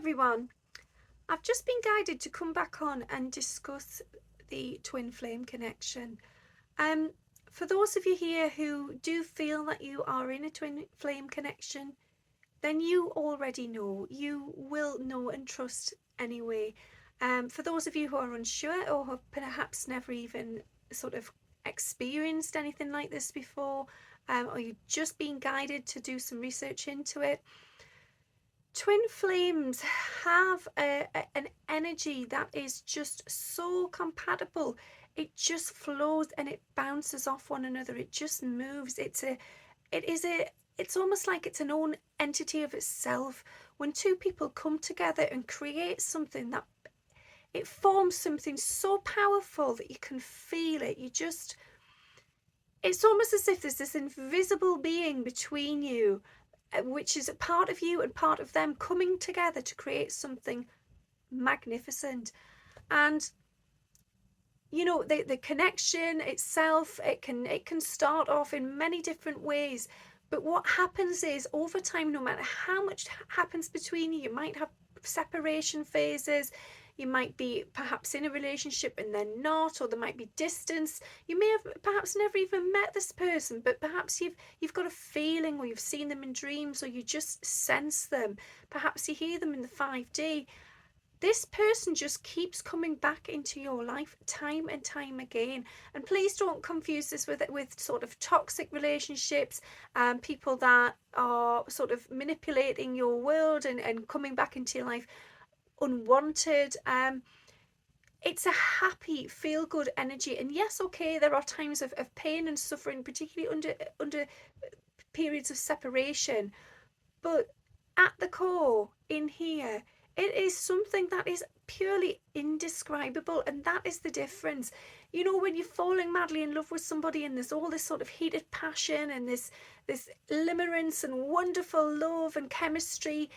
everyone. I've just been guided to come back on and discuss the twin flame connection. Um, for those of you here who do feel that you are in a twin flame connection, then you already know. You will know and trust anyway. For those of you who are unsure or have perhaps never even sort of experienced anything like this before, or you've just been guided to do some research into it, twin flames have an energy that is just so compatible. It just flows and it bounces off one another. It just moves. It's almost like it's an own entity of itself. When two people come together and create something, that it forms something so powerful that you can feel it. It's almost as if there's this invisible being between you, which is a part of you and part of them coming together to create something magnificent. And you know, the connection itself, it can start off in many different ways, but what happens is over time, no matter how much happens between you might have separation phases. You might be perhaps in a relationship and then not, or there might be distance. You may have perhaps never even met this person, but perhaps you've got a feeling, or you've seen them in dreams, or you just sense them. Perhaps you hear them in the 5D. This person just keeps coming back into your life time and time again. And please don't confuse this with sort of toxic relationships, people that are sort of manipulating your world and coming back into your life unwanted. It's a happy, feel-good energy. And yes, okay, there are times of pain and suffering, particularly under periods of separation. But at the core, in here, it is something that is purely indescribable, and that is the difference. You know, when you're falling madly in love with somebody and there's all this sort of heated passion and this limerence and wonderful love and chemistry,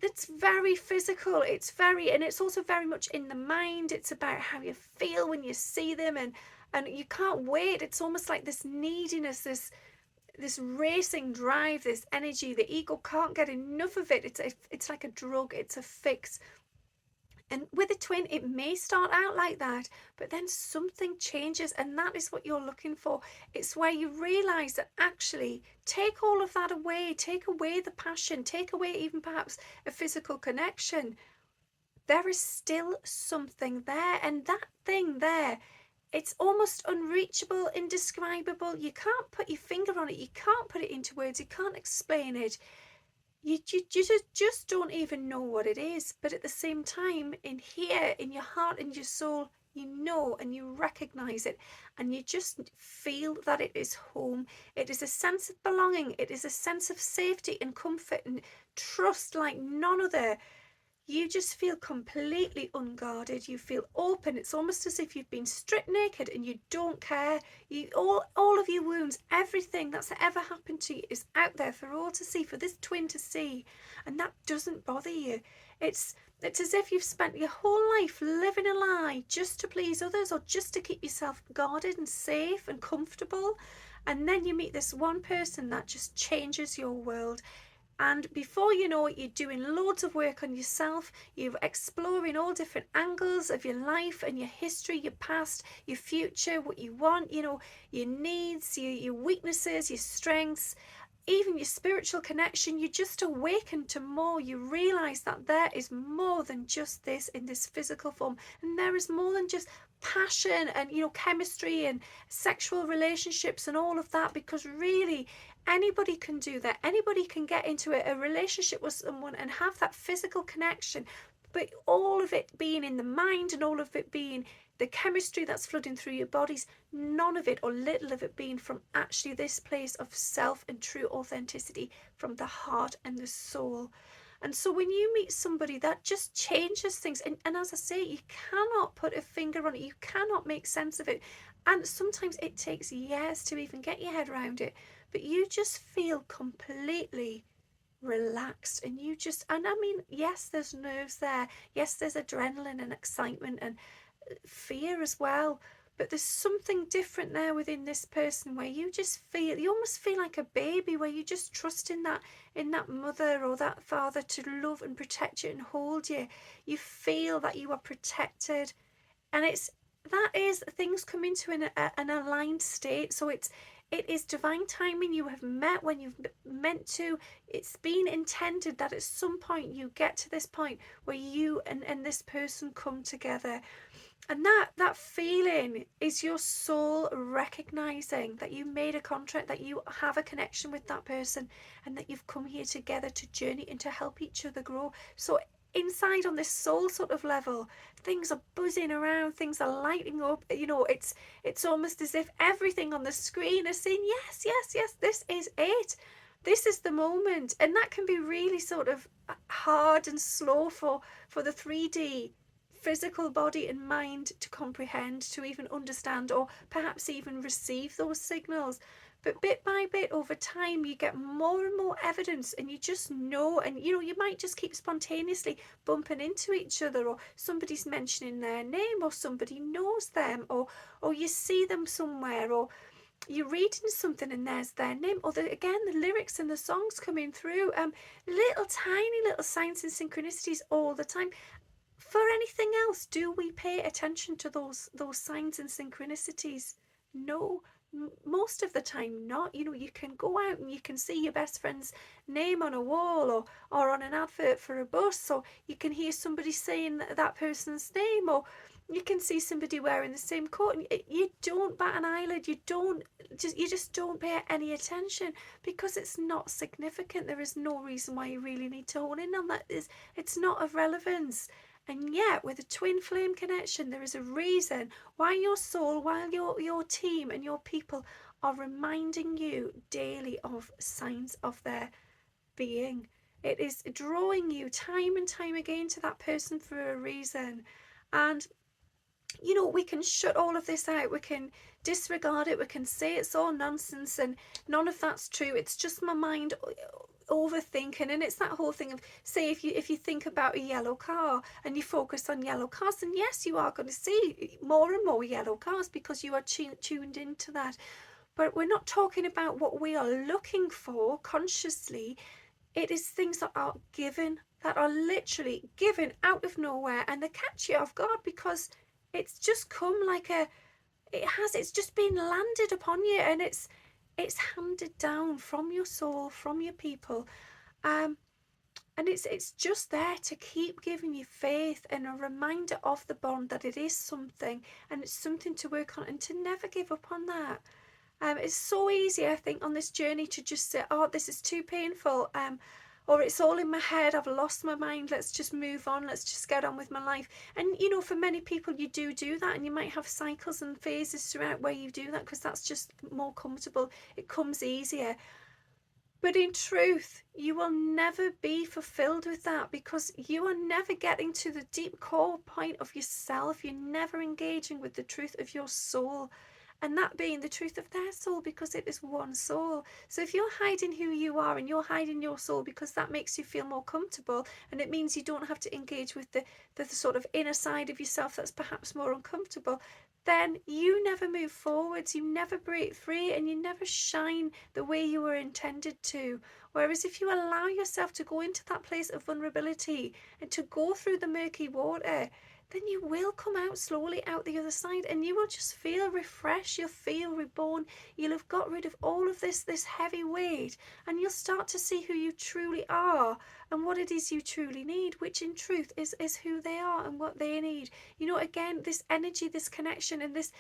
that's very physical. And it's also very much in the mind. It's about how you feel when you see them, and you can't wait. It's almost like this neediness, this racing drive, this energy. The ego can't get enough of it. It's like a drug. It's a fix. And with a twin, it may start out like that, but then something changes, and that is what you're looking for. It's where you realize that actually, take all of that away, take away the passion, take away even perhaps a physical connection. There is still something there, and that thing there, it's almost unreachable, indescribable. You can't put your finger on it. You can't put it into words. You can't explain it. You just don't even know what it is. But at the same time, in here, in your heart and your soul, you know and you recognize it, and you just feel that it is home. It is a sense of belonging. It is a sense of safety and comfort and trust like none other. You just feel completely unguarded. You feel open. It's almost as if you've been stripped naked and you don't care. All of your wounds, everything that's ever happened to you is out there for all to see, for this twin to see, and that doesn't bother you. It's as if you've spent your whole life living a lie just to please others, or just to keep yourself guarded and safe and comfortable, and then you meet this one person that just changes your world. And before you know it, you're doing loads of work on yourself. You're exploring all different angles of your life and your history, your past, your future, what you want, you know, your needs, your weaknesses, your strengths, even your spiritual connection. You just awaken to more. You realize that there is more than just this in this physical form, and there is more than just passion and, you know, chemistry and sexual relationships and all of that, because really anybody can do that. Anybody can get into a relationship with someone and have that physical connection, but all of it being in the mind and all of it being the chemistry that's flooding through your bodies, none of it or little of it being from actually this place of self and true authenticity from the heart and the soul. And so when you meet somebody, that just changes things. And as I say, you cannot put a finger on it. You cannot make sense of it. And sometimes it takes years to even get your head around it. But you just feel completely relaxed, and I mean, yes, there's nerves there. Yes, there's adrenaline and excitement and fear as well. but there's something different there within this person where you almost feel like a baby, where you just trust in that mother or that father to love and protect you and hold you. You feel that you are protected, and that is things come into an aligned state. So it is divine timing. You have met when you've meant to. It's been intended that at some point you get to this point where you and this person come together. And that feeling is your soul recognizing that you made a contract, that you have a connection with that person, and that you've come here together to journey and to help each other grow. So inside on this soul sort of level, things are buzzing around, things are lighting up. It's almost as if everything on the screen is saying, yes, yes, yes, this is it. This is the moment. And that can be really sort of hard and slow for the 3D physical body and mind to comprehend, to even understand, or perhaps even receive those signals. But bit by bit over time, you get more and more evidence, and you just know. And you might just keep spontaneously bumping into each other, or somebody's mentioning their name, or somebody knows them, or you see them somewhere, or you're reading something and there's their name, or again the lyrics and the songs coming through. Little tiny little signs and synchronicities all the time. For anything else, do we pay attention to those signs and synchronicities? No, most of the time not. You can go out and you can see your best friend's name on a wall, or on an advert for a bus, or you can hear somebody saying that person's name, or you can see somebody wearing the same coat, and you don't bat an eyelid. You just don't pay any attention, because it's not significant. There is no reason why you really need to hone in on that. It's not of relevance. And yet, with a twin flame connection, there is a reason why your soul, while your team and your people are reminding you daily of signs of their being. It is drawing you time and time again to that person for a reason. And we can shut all of this out. We can disregard it. We can say it's all nonsense and none of that's true. It's just my mind overthinking. And it's that whole thing of, say, if you think about a yellow car and you focus on yellow cars, then yes, you are going to see more and more yellow cars because you are tuned into that. But we're not talking about what we are looking for consciously. It is things that are given, that are literally given out of nowhere, and they catch you off guard because it's just come like it's just been landed upon you, and it's handed down from your soul, from your people. And it's just there to keep giving you faith and a reminder of the bond, that it is something, and it's something to work on, and to never give up on that. It's so easy, I think, on this journey to just say, oh, this is too painful, or it's all in my head, I've lost my mind, let's just move on, let's just get on with my life. And for many people, you do that, and you might have cycles and phases throughout where you do that because that's just more comfortable, it comes easier. But in truth, you will never be fulfilled with that, because you are never getting to the deep core point of yourself. You're never engaging with the truth of your soul, and that being the truth of their soul, because it is one soul. So if you're hiding who you are and you're hiding your soul because that makes you feel more comfortable, and it means you don't have to engage with the sort of inner side of yourself that's perhaps more uncomfortable, then you never move forwards, you never break free, and you never shine the way you were intended to. Whereas if you allow yourself to go into that place of vulnerability and to go through the murky water, then you will come out slowly out the other side, and you will just feel refreshed, you'll feel reborn, you'll have got rid of all of this heavy weight, and you'll start to see who you truly are and what it is you truly need, which in truth is who they are and what they need. Again, this energy, this connection, and this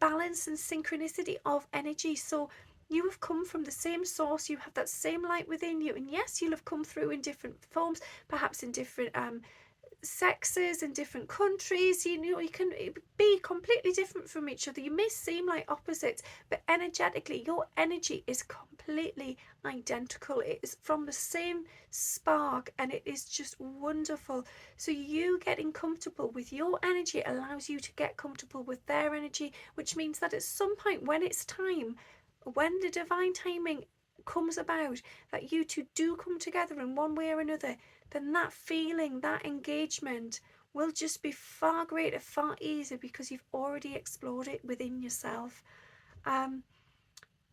balance and synchronicity of energy. So you have come from the same source, you have that same light within you, and yes, you'll have come through in different forms, perhaps in different sexes in different countries. You can be completely different from each other. You may seem like opposites, but energetically your energy is completely identical. It is from the same spark, and it is just wonderful. So you getting comfortable with your energy allows you to get comfortable with their energy, which means that at some point when it's time, when the divine timing comes about, that you two do come together in one way or another, then that feeling, that engagement will just be far greater, far easier, because you've already explored it within yourself. Um,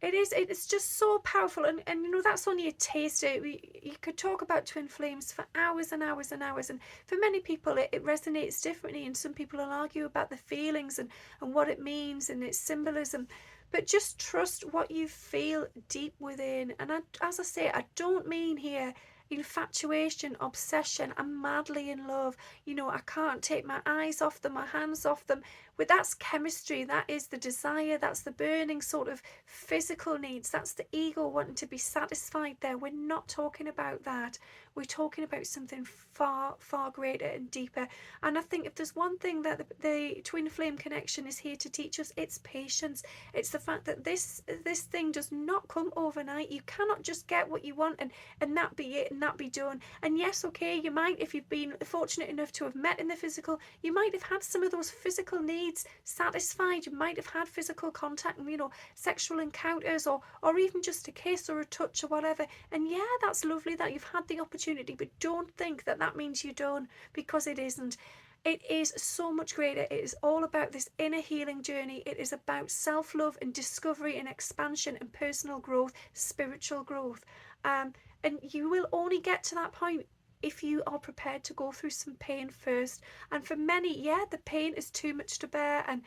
it's just so powerful, and you know, that's only a taste. You could talk about twin flames for hours and hours and hours, and for many people it resonates differently, and some people will argue about the feelings and what it means and its symbolism. But just trust what you feel deep within. And as I say, I don't mean here infatuation, obsession. I'm madly in love, you know, I can't take my eyes off them, my hands off them. But that's chemistry, that is the desire, that's the burning sort of physical needs, that's the ego wanting to be satisfied there. We're not talking about that. We're talking about something far, far greater and deeper. And I think if there's one thing that the twin flame connection is here to teach us, it's patience. It's the fact that this thing does not come overnight. You cannot just get what you want and that be it and that be done. And yes, okay, you might, if you've been fortunate enough to have met in the physical, you might have had some of those physical needs satisfied. You might have had physical contact and, you know, sexual encounters, or even just a kiss or a touch or whatever. And yeah, that's lovely that you've had the opportunity, but don't think that that means you're done, because it isn't. It is so much greater. It is all about this inner healing journey. It is about self-love and discovery and expansion and personal growth, spiritual growth. And you will only get to that point if you are prepared to go through some pain first. And for many, yeah, the pain is too much to bear, and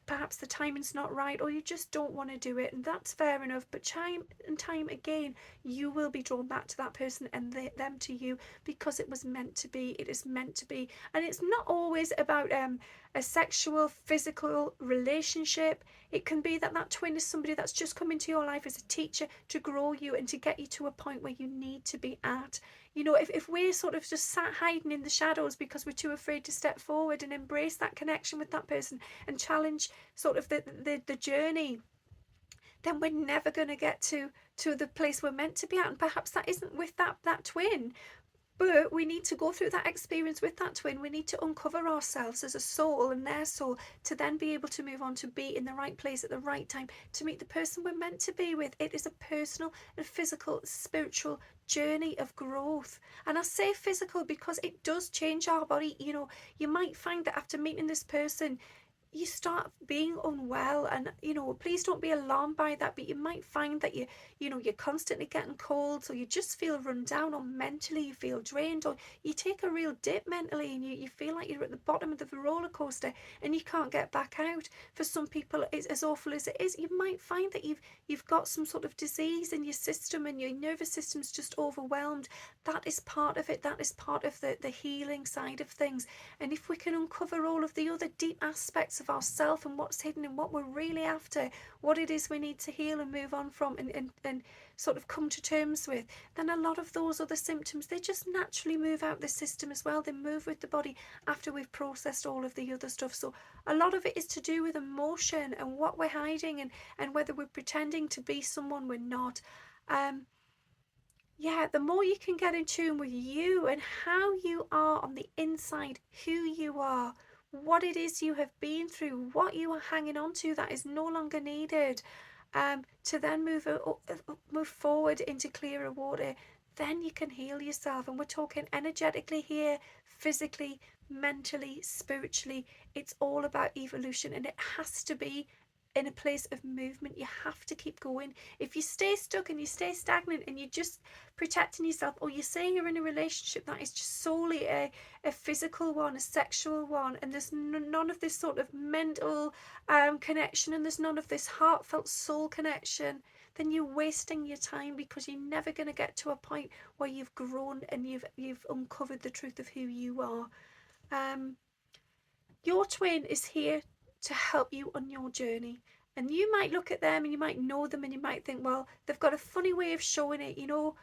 perhaps the timing's not right, or you just don't want to do it, and that's fair enough. But time and time again, you will be drawn back to that person and them to you, because it was meant to be. It is meant to be. And it's not always about a sexual, physical relationship. It can be that that twin is somebody that's just come into your life as a teacher to grow you and to get you to a point where you need to be at. You know, if we're sort of just sat hiding in the shadows because we're too afraid to step forward and embrace that connection with that person and challenge sort of the journey, then we're never going to get to the place we're meant to be at. And perhaps that isn't with that twin. But we need to go through that experience with that twin. We need to uncover ourselves as a soul and their soul, to then be able to move on, to be in the right place at the right time, to meet the person we're meant to be with. It is a personal and physical, spiritual journey of growth. And I say physical because it does change our body. You know, you might find that after meeting this person, you start being unwell, and you know, please don't be alarmed by that, but you might find that you know, you're constantly getting colds, or you just feel run down, or mentally you feel drained, or you take a real dip mentally and you feel like you're at the bottom of the roller coaster and you can't get back out. For some people, it's as awful as it is. You might find that you've got some sort of disease in your system and your nervous system's just overwhelmed. That is part of it. That is part of the healing side of things. And if we can uncover all of the other deep aspects of ourself and what's hidden and what we're really after, what it is we need to heal and move on from, and sort of come to terms with, then a lot of those other symptoms, they just naturally move out the system as well. They move with the body after we've processed all of the other stuff. So a lot of it is to do with emotion and what we're hiding, and whether we're pretending to be someone we're not. Yeah, the more you can get in tune with you and how you are on the inside, who you are, what it is you have been through, what you are hanging on to that is no longer needed, to then move forward into clearer water, then you can heal yourself. And we're talking energetically here, physically, mentally, spiritually. It's all about evolution, and it has to be in a place of movement. You have to keep going. If you stay stuck and you stay stagnant and you're just protecting yourself, or you say you're in a relationship that is just solely a physical one, a sexual one, and there's none of this sort of mental connection, and there's none of this heartfelt soul connection, then you're wasting your time, because you're never going to get to a point where you've grown and you've uncovered the truth of who you are. Your twin is here to help you on your journey. And you might look at them and you might know them and you might think, well, they've got a funny way of showing it. You know,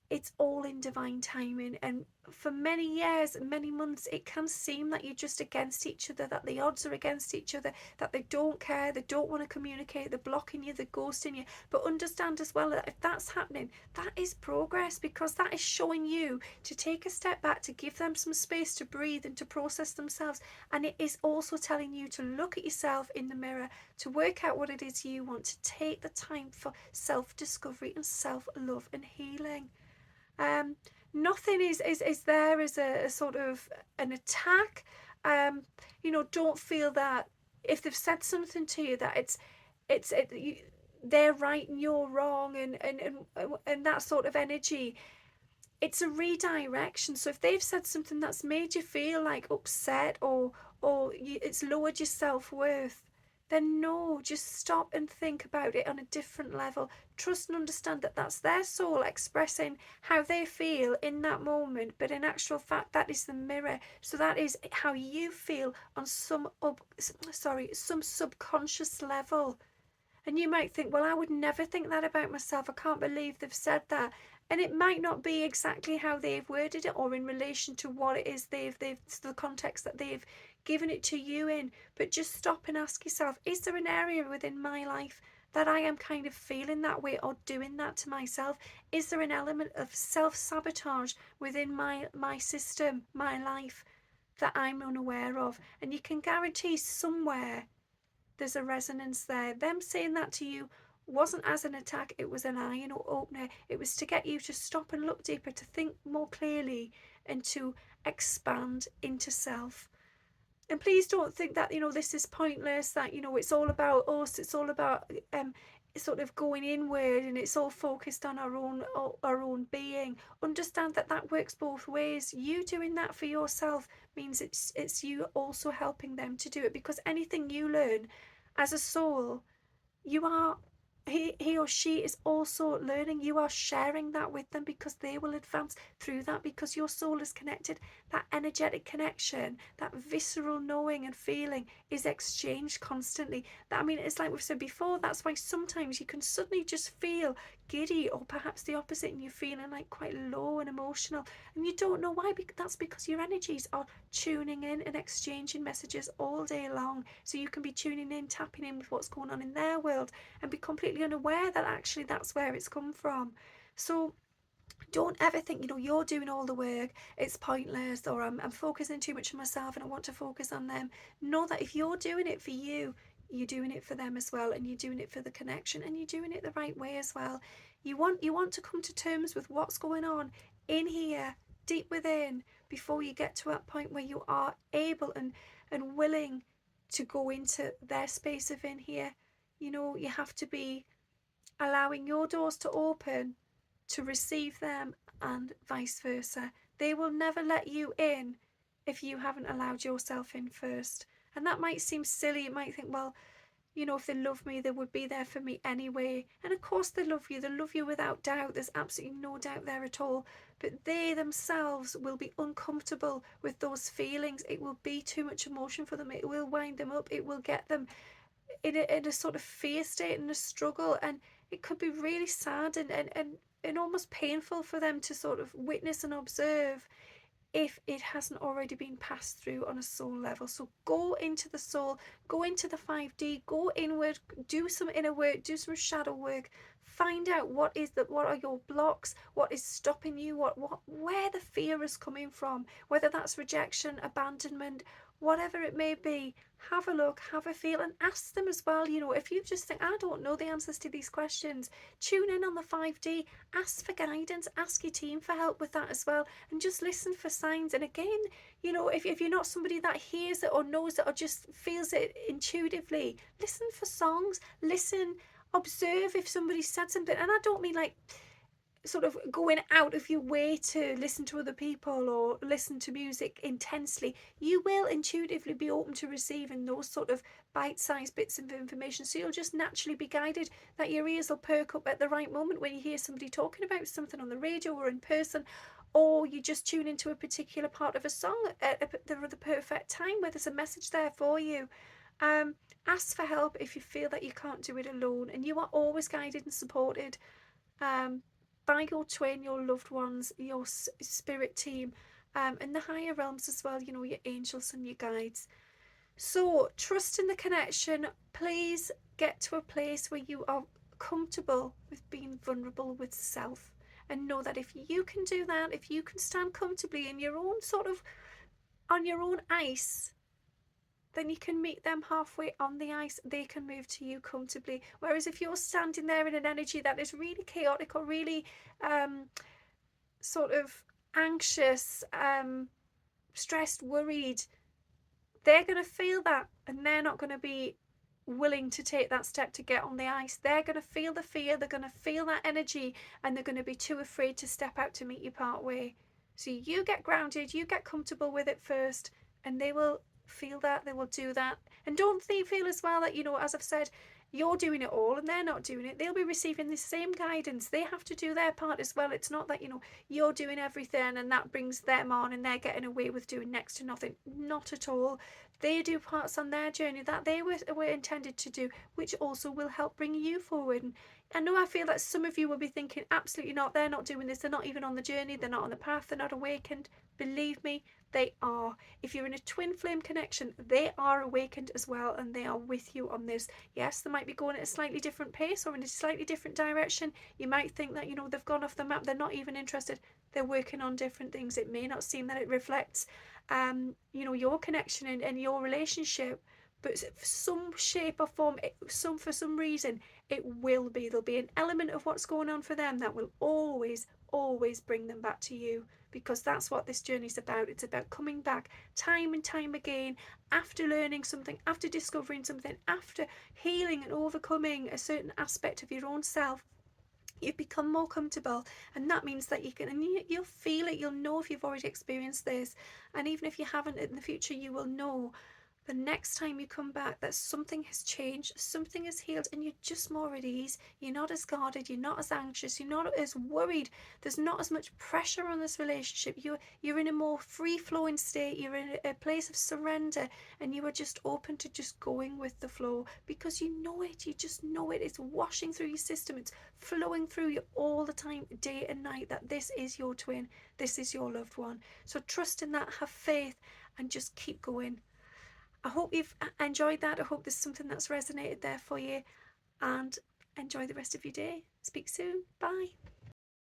it's all in divine timing. And for many years and many months, it can seem that you're just against each other, that the odds are against each other, that they don't care, they don't want to communicate, they're blocking you, they're ghosting you. But understand as well that if that's happening, that is progress, because that is showing you to take a step back, to give them some space to breathe and to process themselves. And it is also telling you to look at yourself in the mirror, to work out what it is you want, to take the time for self-discovery and self-love and healing. Nothing is there as a sort of an attack. You know, don't feel that if they've said something to you that they're right and you're wrong, and that sort of energy. It's a redirection. So if they've said something that's made you feel like upset, or it's lowered your self-worth, then no, just stop and think about it on a different level. Trust and understand that that's their soul expressing how they feel in that moment, but in actual fact that is the mirror. So that is how you feel on some subconscious level. And you might think, well, I would never think that about myself. I can't believe they've said that. And it might not be exactly how they've worded it, or in relation to what it is they've the context that they've given it to you in. But just stop and ask yourself, is there an area within my life that I am kind of feeling that way or doing that to myself? Is there an element of self-sabotage within my system, my life, that I'm unaware of? And you can guarantee somewhere there's a resonance there. Them saying that to you wasn't as an attack, it was an eye opener. It was to get you to stop and look deeper, to think more clearly, and to expand into self. And please don't think that, you know, this is pointless, that, you know, it's all about us, it's all about sort of going inward, and it's all focused on our own being. Understand that that works both ways. You doing that for yourself means it's you also helping them to do it, because anything you learn as a soul, you are he or she is also learning. You are sharing that with them, because they will advance through that, because your soul is connected. That energetic connection, that visceral knowing and feeling is exchanged constantly. That, I mean, it's like we've said before, that's why sometimes you can suddenly just feel giddy, or perhaps the opposite, and you're feeling like quite low and emotional, and you don't know why. That's because your energies are tuning in and exchanging messages all day long. So you can be tuning in, tapping in with what's going on in their world, and be completely unaware that actually that's where it's come from. So don't ever think, you know, you're doing all the work, it's pointless, or I'm focusing too much on myself and I want to focus on them. Know that if you're doing it for you, you're doing it for them as well, and you're doing it for the connection, and you're doing it the right way as well. You want to come to terms with what's going on in here, deep within, before you get to that point where you are able and willing to go into their space of in here. You know, you have to be allowing your doors to open to receive them, and vice versa. They will never let you in if you haven't allowed yourself in first. And that might seem silly. You might think, well, you know, if they love me, they would be there for me anyway. And of course they love you. They love you without doubt. There's absolutely no doubt there at all. But they themselves will be uncomfortable with those feelings. It will be too much emotion for them. It will wind them up. It will get them in a sort of fear state and a struggle. And it could be really sad and almost painful for them to sort of witness and observe, if it hasn't already been passed through on a soul level. So go into the soul, go into the 5D, go inward, do some inner work, do some shadow work, find out what are your blocks, what is stopping you, where the fear is coming from, whether that's rejection, abandonment, whatever it may be. Have a look, have a feel, and ask them as well. You know, if you just think, I don't know the answers to these questions, tune in on the 5D, ask for guidance, ask your team for help with that as well, and just listen for signs. And again, you know, if you're not somebody that hears it or knows it or just feels it intuitively, listen for songs, listen, observe if somebody said something. And I don't mean like sort of going out of your way to listen to other people or listen to music intensely. You will intuitively be open to receiving those sort of bite-sized bits of information, so you'll just naturally be guided, that your ears will perk up at the right moment when you hear somebody talking about something on the radio or in person, or you just tune into a particular part of a song at the perfect time where there's a message there for you. Ask for help if you feel that you can't do it alone, and you are always guided and supported by your twin, your loved ones, your spirit team, and the higher realms as well, you know, your angels and your guides. So trust in the connection. Please get to a place where you are comfortable with being vulnerable with self, and know that if you can do that, if you can stand comfortably in your own sort of on your own ice, then you can meet them halfway on the ice. They can move to you comfortably. Whereas if you're standing there in an energy that is really chaotic or really sort of anxious, stressed, worried, they're going to feel that, and they're not going to be willing to take that step to get on the ice. They're going to feel the fear, they're going to feel that energy, and they're going to be too afraid to step out to meet you part way. So you get grounded, you get comfortable with it first, and they will feel that, they will do that. And don't they feel as well that, you know, as I've said, you're doing it all and they're not doing it. They'll be receiving the same guidance. They have to do their part as well. It's not that, you know, you're doing everything and that brings them on and they're getting away with doing next to nothing. Not at all. They do parts on their journey that they were intended to do, which also will help bring you forward. And I know I feel that some of you will be thinking, absolutely not, they're not doing this, they're not even on the journey, they're not on the path, they're not awakened. Believe me, they are. If you're in a twin flame connection, they are awakened as well, and they are with you on this. Yes, they might be going at a slightly different pace or in a slightly different direction. You might think that, you know, they've gone off the map, they're not even interested. They're working on different things. It may not seem that it reflects you know, your connection and your relationship, but some shape or form, for some reason, it will be. There'll be an element of what's going on for them that will always bring them back to you, because that's what this journey's about. It's about coming back time and time again after learning something, after discovering something, after healing and overcoming a certain aspect of your own self. You've become more comfortable, and that means that you can, and you'll feel it, you'll know if you've already experienced this, and even if you haven't in the future, you will know the next time you come back that something has changed, something has healed, and you're just more at ease. You're not as guarded, you're not as anxious, you're not as worried. There's not as much pressure on this relationship. You're in a more free flowing state. You're in a place of surrender, and you are just open to just going with the flow, because you know it. You just know it. It's washing through your system. It's flowing through you all the time, day and night, that this is your twin, this is your loved one. So trust in that, have faith, and just keep going. I hope you've enjoyed that. I hope there's something that's resonated there for you, and enjoy the rest of your day. Speak soon. Bye.